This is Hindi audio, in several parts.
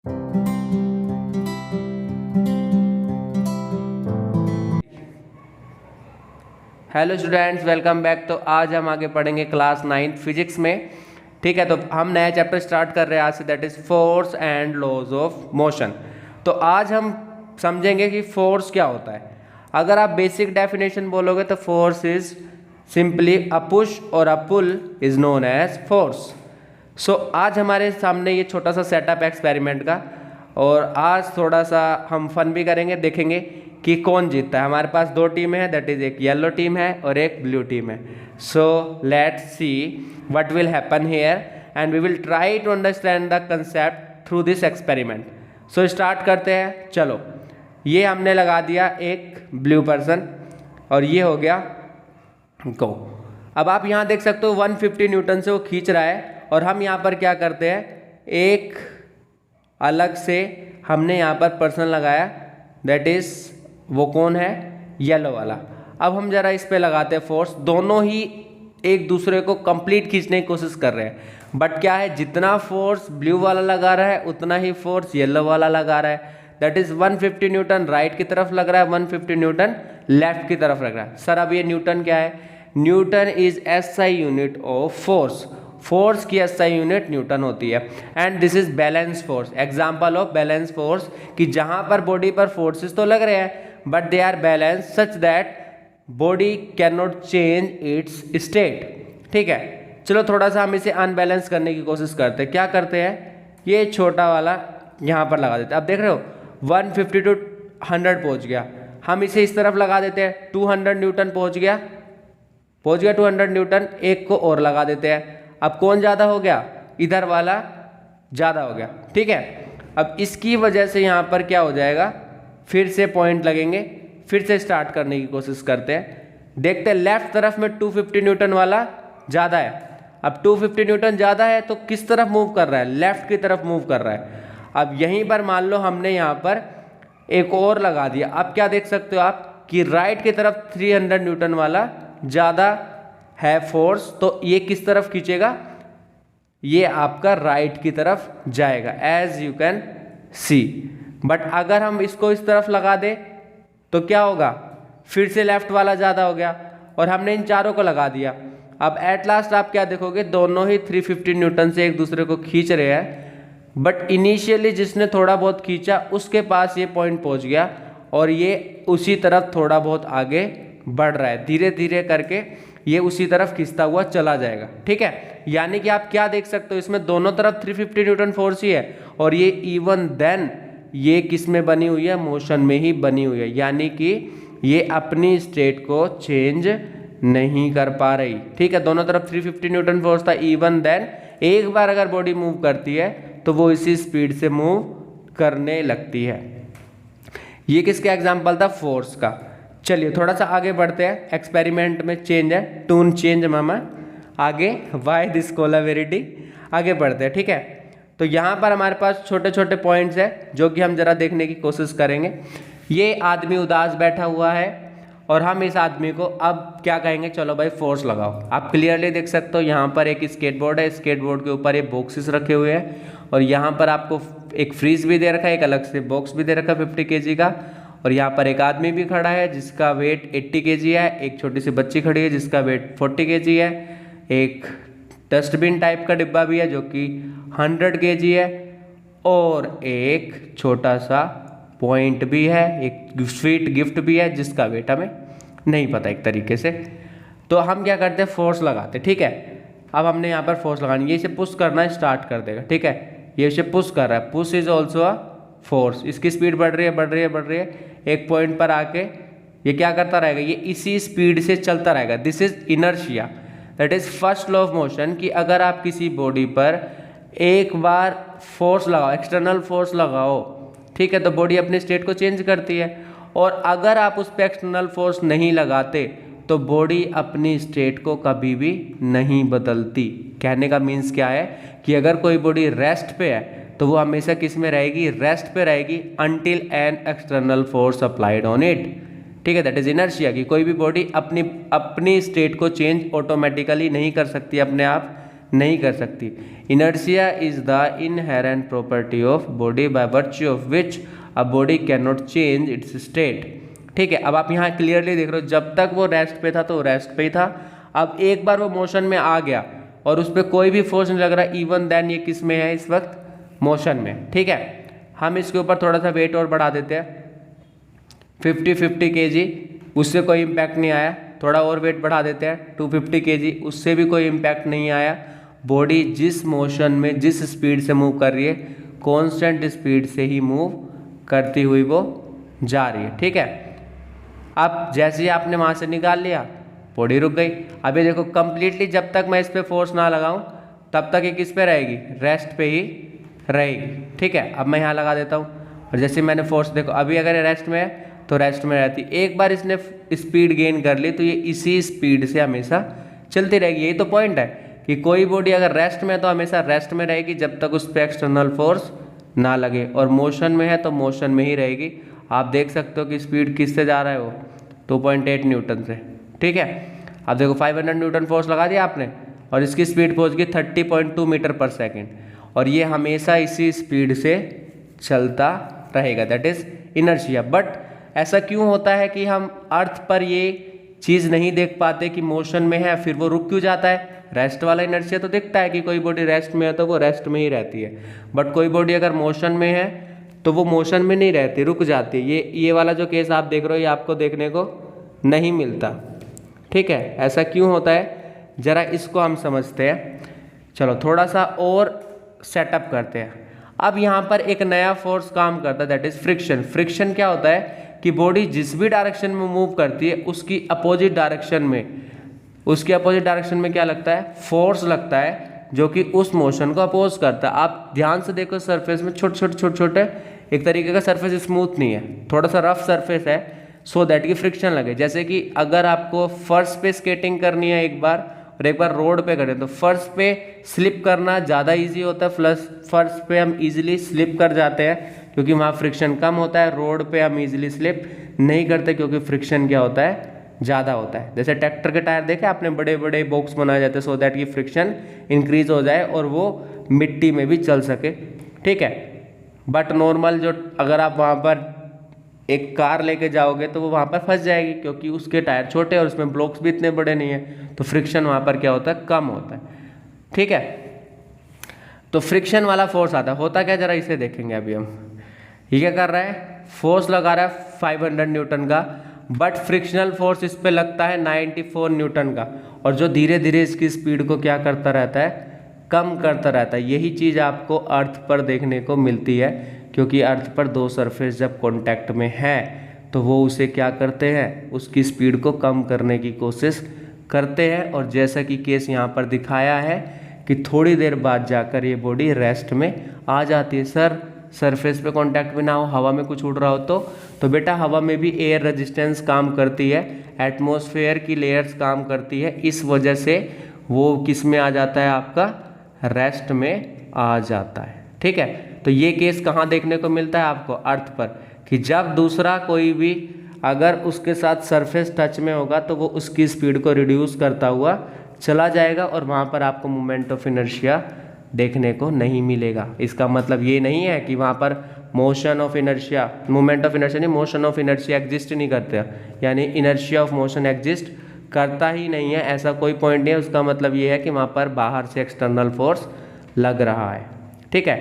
Hello students, welcome back. तो आज हम आगे पढ़ेंगे क्लास 9 फिजिक्स में। ठीक है, तो हम नया चैप्टर स्टार्ट कर रहे हैं आज से, that is force and laws of motion. तो आज हम समझेंगे कि फोर्स क्या होता है। अगर आप बेसिक डेफिनेशन बोलोगे तो force is simply a push और a pull is known as force. So आज हमारे सामने ये छोटा सा सेटअप एक्सपेरिमेंट का, और आज थोड़ा सा हम फन भी करेंगे, देखेंगे कि कौन जीतता है। हमारे पास दो टीमें हैं, दैट इज एक येलो टीम है और एक ब्लू टीम है। So let's see what will happen here and we will try to understand the concept through this experiment. So start करते हैं। चलो, ये हमने लगा दिया एक ब्लू पर्सन और ये हो गया गो। अब आप यहाँ देख सकते हो 150 न्यूटन से वो खींच रहा है, और हम यहाँ पर क्या करते हैं, एक अलग से हमने यहाँ पर पर्सन लगाया, दैट इज वो कौन है, येलो वाला। अब हम जरा इस पे लगाते हैं फोर्स। दोनों ही एक दूसरे को कंप्लीट खींचने की कोशिश कर रहे हैं, बट क्या है, जितना फोर्स ब्लू वाला लगा रहा है उतना ही फोर्स येलो वाला लगा रहा है। दैट इज 150 न्यूटन राइट की तरफ लग रहा है, 150 न्यूटन लेफ्ट की तरफ लग रहा है। सर अब ये न्यूटन क्या है? Newton is SI unit of force. Force की एसआई यूनिट न्यूटन होती है, and this is balance force. Example of balance force कि जहां पर बॉडी पर फोर्सेस तो लग रहे हैं but they are balance such that body can not change its state. ठीक है, चलो थोड़ा सा हम इसे अनबैलेंस करने की कोशिश करते हैं। क्या करते हैं, ये छोटा वाला यहाँ पर लगा देते हैं। अब देख रहे हो 150 to 100 पहुँच गया, हम इसे इस तरफ लगा देते हैं। 200 न्यूटन पहुँच गया 200 न्यूटन। एक को और लगा देते हैं। अब कौन ज़्यादा हो गया, इधर वाला ज़्यादा हो गया। ठीक है, अब इसकी वजह से यहाँ पर क्या हो जाएगा, फिर से पॉइंट लगेंगे, फिर से स्टार्ट करने की कोशिश करते हैं। देखते हैं लेफ्ट तरफ में 250 न्यूटन वाला ज़्यादा है। अब 250 न्यूटन ज़्यादा है तो किस तरफ मूव कर रहा है, लेफ्ट की तरफ मूव कर रहा है। अब यहीं पर मान लो हमने यहाँ पर एक और लगा दिया। अब क्या देख सकते हो आप कि राइट की तरफ 300 न्यूटन वाला ज़्यादा है फोर्स, तो ये किस तरफ खींचेगा, ये आपका राइट की तरफ जाएगा, as you can see. But अगर हम इसको इस तरफ लगा दे तो क्या होगा, फिर से लेफ्ट वाला ज़्यादा हो गया, और हमने इन चारों को लगा दिया। अब एट लास्ट आप क्या देखोगे, दोनों ही 350 न्यूटन से एक दूसरे को खींच रहे हैं, बट इनिशियली जिसने थोड़ा बहुत खींचा उसके पास ये पॉइंट पहुंच गया, और ये उसी तरफ थोड़ा बहुत आगे बढ़ रहा है। धीरे धीरे करके ये उसी तरफ खिंचता हुआ चला जाएगा। ठीक है, यानी कि आप क्या देख सकते हो, इसमें दोनों तरफ 350 न्यूटन फोर्स ही है, और ये इवन देन ये किस में बनी हुई है, मोशन में ही बनी हुई है। यानी कि ये अपनी स्टेट को चेंज नहीं कर पा रही। ठीक है, दोनों तरफ 350 न्यूटन फोर्स था, इवन देन एक बार अगर बॉडी मूव करती है तो वो इसी स्पीड से मूव करने लगती है। ये किसका एग्जाम्पल था, फोर्स का। चलिए थोड़ा सा आगे बढ़ते हैं। एक्सपेरिमेंट में चेंज है, टून चेंज मामा। आगे वाई दिस कोलावेरिटी, आगे बढ़ते हैं। ठीक है, तो यहाँ पर हमारे पास छोटे छोटे पॉइंट्स हैं जो कि हम जरा देखने की कोशिश करेंगे। ये आदमी उदास बैठा हुआ है, और हम इस आदमी को अब क्या कहेंगे, चलो भाई फोर्स लगाओ। आप क्लियरली देख सकते हो यहाँ पर एक स्केटबोर्ड है, स्केटबोर्ड के ऊपर ये बॉक्सेस रखे हुए हैं, और यहाँ पर आपको एक फ्रीज भी दे रखा है, एक अलग से बॉक्स भी दे रखा है 50 kg का, और यहाँ पर एक आदमी भी खड़ा है जिसका वेट 80 kg है, एक छोटी सी बच्ची खड़ी है जिसका वेट 40 kg है, एक डस्टबिन टाइप का डिब्बा भी है जो कि 100 kg है, और एक छोटा सा पॉइंट भी है, एक स्वीट गिफ्ट भी है जिसका वेट हमें नहीं पता एक तरीके से। तो हम क्या करते हैं, फोर्स लगाते। ठीक है, अब हमने यहाँ पर फोर्स लगानी, ये इसे पुश करना स्टार्ट कर देगा। ठीक है, ये इसे पुश कर रहा है, push is also a force. इसकी स्पीड बढ़ रही है बढ़ रही है बढ़ रही है, एक पॉइंट पर आके ये क्या करता रहेगा, ये इसी स्पीड से चलता रहेगा। This is inertia, that is first law of motion, कि अगर आप किसी बॉडी पर एक बार फोर्स लगाओ, एक्सटर्नल फोर्स लगाओ, ठीक है, तो बॉडी अपने स्टेट को चेंज करती है, और अगर आप उस पर एक्सटर्नल फोर्स नहीं लगाते तो बॉडी अपनी स्टेट को कभी भी नहीं बदलती। कहने का मीन्स क्या है कि अगर कोई बॉडी रेस्ट पे है तो वो हमेशा किस में रहेगी, रेस्ट पे रहेगी, until an external force applied on it. ठीक है, दैट इज इनर्शिया, कि कोई भी बॉडी अपनी स्टेट को चेंज ऑटोमेटिकली नहीं कर सकती अपने आप, नहीं कर सकती। Inertia is the inherent property of body by virtue of which a body can not change its state. ठीक है, अब आप यहाँ क्लियरली देख रहे हो, जब तक वो रेस्ट पे था तो रेस्ट पे ही था, अब एक बार वो मोशन में आ गया और उस पर कोई भी फोर्स नहीं लग रहा, इवन देन ये किस में है इस वक्त, मोशन में। ठीक है, हम इसके ऊपर थोड़ा सा वेट और बढ़ा देते हैं, 50 kg, उससे कोई इम्पैक्ट नहीं आया। थोड़ा और वेट बढ़ा देते हैं 250 kg, उससे भी कोई इम्पैक्ट नहीं आया। बॉडी जिस मोशन में जिस स्पीड से मूव कर रही है, कांस्टेंट स्पीड से ही मूव करती हुई वो जा रही है। ठीक है, अब जैसे ही आपने वहाँ से निकाल लिया, बॉडी रुक गई। अब ये देखो कंप्लीटली जब तक मैं इस पर फोर्स ना लगाऊं तब तक ये किस पे रहेगी, रेस्ट पे ही रहेगी। ठीक है, अब मैं यहाँ लगा देता हूँ और जैसे मैंने फोर्स, देखो अभी अगर ये रेस्ट में है तो रेस्ट में रहती, एक बार इसने स्पीड गेन कर ली तो ये इसी स्पीड से हमेशा चलती रहेगी। यही तो पॉइंट है कि कोई बॉडी अगर रेस्ट में है तो हमेशा रेस्ट में रहेगी जब तक उस पर एक्सटर्नल फोर्स ना लगे, और मोशन में है तो मोशन में ही रहेगी। आप देख सकते हो कि स्पीड किससे जा रहा है, वो 2.8 न्यूटन से। ठीक है, अब देखो 500 न्यूटन फोर्स लगा दिया आपने और इसकी स्पीड पहुंच गई 30.2 मीटर पर सेकेंड, और ये हमेशा इसी स्पीड से चलता रहेगा, दैट इज इनर्शिया। बट ऐसा क्यों होता है कि हम अर्थ पर ये चीज़ नहीं देख पाते कि मोशन में है फिर वो रुक क्यों जाता है? रेस्ट वाला इनर्शिया तो दिखता है कि कोई बॉडी रेस्ट में है तो वो रेस्ट में ही रहती है, बट कोई बॉडी अगर मोशन में है तो वो मोशन में नहीं रहती, रुक जाती है। ये वाला जो केस आप देख रहे हो ये आपको देखने को नहीं मिलता। ठीक है, ऐसा क्यों होता है, जरा इसको हम समझते हैं। चलो थोड़ा सा और सेटअप करते हैं। अब यहाँ पर एक नया फोर्स काम करता है, दैट इज फ्रिक्शन। फ्रिक्शन क्या होता है कि बॉडी जिस भी डायरेक्शन में मूव करती है उसकी अपोजिट डायरेक्शन में क्या लगता है, फोर्स लगता है, जो कि उस मोशन को अपोज करता है। आप ध्यान से देखो सरफेस में छोटे एक तरीके का सरफेस स्मूथ नहीं है, थोड़ा सा रफ सरफेस है, सो दैट की फ्रिक्शन लगे। जैसे कि अगर आपको फर्श पे स्केटिंग करनी है एक बार और एक बार रोड पे करें तो फर्श पे स्लिप करना ज़्यादा इजी होता है, प्लस फर्श पे हम इजीली स्लिप कर जाते हैं क्योंकि वहाँ फ्रिक्शन कम होता है। रोड पे हम इजीली स्लिप नहीं करते क्योंकि फ्रिक्शन क्या होता है, ज़्यादा होता है। जैसे ट्रैक्टर के टायर देखे आपने, बड़े बड़े बॉक्स बनाए जाते हैं सो दैट की फ्रिक्शन इंक्रीज हो जाए और वो मिट्टी में भी चल सके। ठीक है, बट नॉर्मल जो अगर आप वहाँ पर एक कार लेके जाओगे तो वो वहाँ पर फंस जाएगी क्योंकि उसके टायर छोटे और उसमें ब्लॉक्स भी इतने बड़े नहीं है, तो फ्रिक्शन वहाँ पर क्या होता है, कम होता है। ठीक है, तो फ्रिक्शन वाला फोर्स आता है, होता क्या जरा इसे देखेंगे अभी हम। ये क्या कर रहा है, फोर्स लगा रहा है 500 न्यूटन का, बट फ्रिक्शनल फोर्स इस पे लगता है 94 न्यूटन का, और जो धीरे धीरे इसकी स्पीड को क्या करता रहता है, कम करता रहता है। यही चीज़ आपको अर्थ पर देखने को मिलती है क्योंकि अर्थ पर दो सरफेस जब कांटेक्ट में है तो वो उसे क्या करते हैं, उसकी स्पीड को कम करने की कोशिश करते हैं। और जैसा कि केस यहाँ पर दिखाया है कि थोड़ी देर बाद जाकर ये बॉडी रेस्ट में आ जाती है। सर सरफेस पे कांटेक्ट भी ना हो, हवा में कुछ उड़ रहा हो तो बेटा हवा में भी एयर रेजिस्टेंस काम करती है, एटमॉस्फेयर की लेयर्स काम करती है, इस वजह से वो किस में आ जाता है, आपका रेस्ट में आ जाता है। ठीक है, तो ये केस कहाँ देखने को मिलता है आपको, अर्थ पर, कि जब दूसरा कोई भी अगर उसके साथ सरफेस टच में होगा तो वो उसकी स्पीड को रिड्यूस करता हुआ चला जाएगा और वहाँ पर आपको मोमेंट ऑफ इनर्शिया देखने को नहीं मिलेगा। इसका मतलब ये नहीं है कि वहाँ पर motion of inertia, moment of inertia नहीं, मोशन ऑफ इनर्शिया एग्जिस्ट नहीं करते, यानी इनर्शिया ऑफ मोशन एग्जिस्ट करता ही नहीं है, ऐसा कोई पॉइंट नहीं है। उसका मतलब ये है कि वहाँ पर बाहर से एक्सटर्नल फोर्स लग रहा है। ठीक है,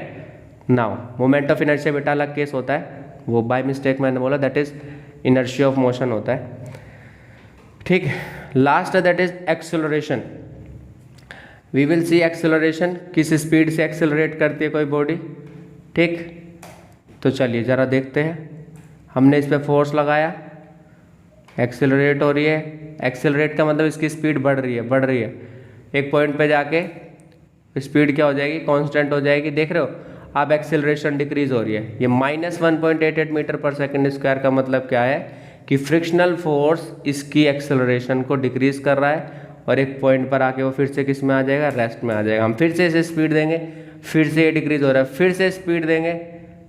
नाउ मोमेंट ऑफ इनर्शिया बेटा अलग केस होता है, वो बाय मिस्टेक मैंने बोला, that is inertia of motion होता है। ठीक है, लास्ट है that is acceleration. We will see acceleration, किस स्पीड से एक्सेलरेट करती है कोई बॉडी। ठीक, तो चलिए जरा देखते हैं। हमने इस पर फोर्स लगाया, एक्सेलरेट हो रही है। एक्सेलरेट का मतलब इसकी स्पीड बढ़ रही है। एक पॉइंट पे जाके स्पीड क्या हो जाएगी, कांस्टेंट हो जाएगी। देख रहे हो अब एक्सेलरेशन डिक्रीज हो रही है। ये -1.88 मीटर पर सेकंड स्क्वायर का मतलब क्या है कि फ्रिक्शनल फोर्स इसकी एक्सेलरेशन को डिक्रीज कर रहा है और एक पॉइंट पर आके वो फिर से किस में आ जाएगा, रेस्ट में आ जाएगा। हम फिर से इसे स्पीड देंगे, फिर से ये डिक्रीज हो रहा है, फिर से स्पीड देंगे,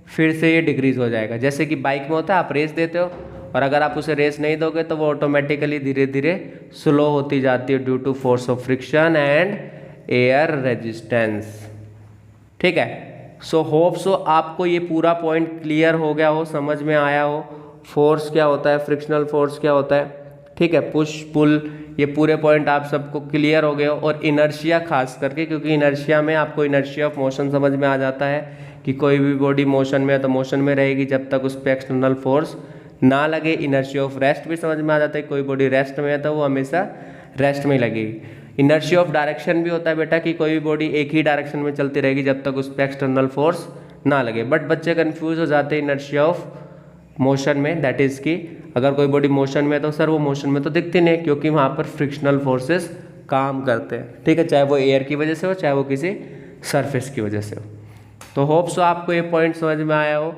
फिर से ये डिक्रीज हो जाएगा। जैसे कि बाइक में होता है, आप रेस देते हो और अगर आप उसे रेस नहीं दोगे तो वो ऑटोमेटिकली धीरे धीरे स्लो होती जाती है due to force of friction and air resistance. ठीक है, सो होप सो आपको ये पूरा पॉइंट क्लियर हो गया हो, समझ में आया हो। फोर्स क्या होता है, फ्रिक्शनल फोर्स क्या होता है, ठीक है, पुश पुल, ये पूरे पॉइंट आप सबको क्लियर हो गए हो। और इनर्शिया खास करके, क्योंकि इनर्शिया में आपको इनर्शिया ऑफ मोशन समझ में आ जाता है कि कोई भी बॉडी मोशन में है तो मोशन में रहेगी जब तक उस पर एक्सटर्नल फोर्स ना लगे। इनर्शिया ऑफ रेस्ट भी समझ में आ जाता है, कोई बॉडी रेस्ट में है तो वो हमेशा रेस्ट में ही लगेगी। इनर्शिया ऑफ डायरेक्शन भी होता है बेटा कि कोई भी बॉडी एक ही डायरेक्शन में चलती रहेगी जब तक उस पर एक्सटर्नल फोर्स ना लगे। बट बच्चे कंफ्यूज हो जाते हैं इनर्शिया ऑफ मोशन में, दैट इज़ कि अगर कोई बॉडी मोशन में है तो सर वो मोशन में तो दिखती नहीं, क्योंकि वहाँ पर फ्रिक्शनल फोर्सेस काम करते हैं। ठीक है, चाहे वो एयर की वजह से हो, चाहे वो किसी सरफेस की वजह से हो। तो होप सो आपको ये पॉइंट समझ में आया हो।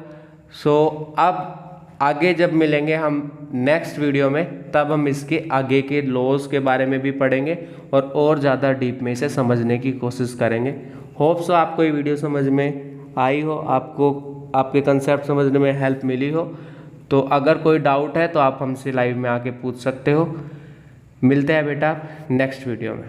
सो अब आगे जब मिलेंगे हम नेक्स्ट वीडियो में, तब हम इसके आगे के लॉज के बारे में भी पढ़ेंगे और ज़्यादा डीप में इसे समझने की कोशिश करेंगे। होप सो आपको ये वीडियो समझ में आई हो, आपको आपके कंसेप्ट समझने में हेल्प मिली हो। तो अगर कोई डाउट है तो आप हमसे लाइव में आके पूछ सकते हो। मिलते हैं बेटा नेक्स्ट वीडियो में।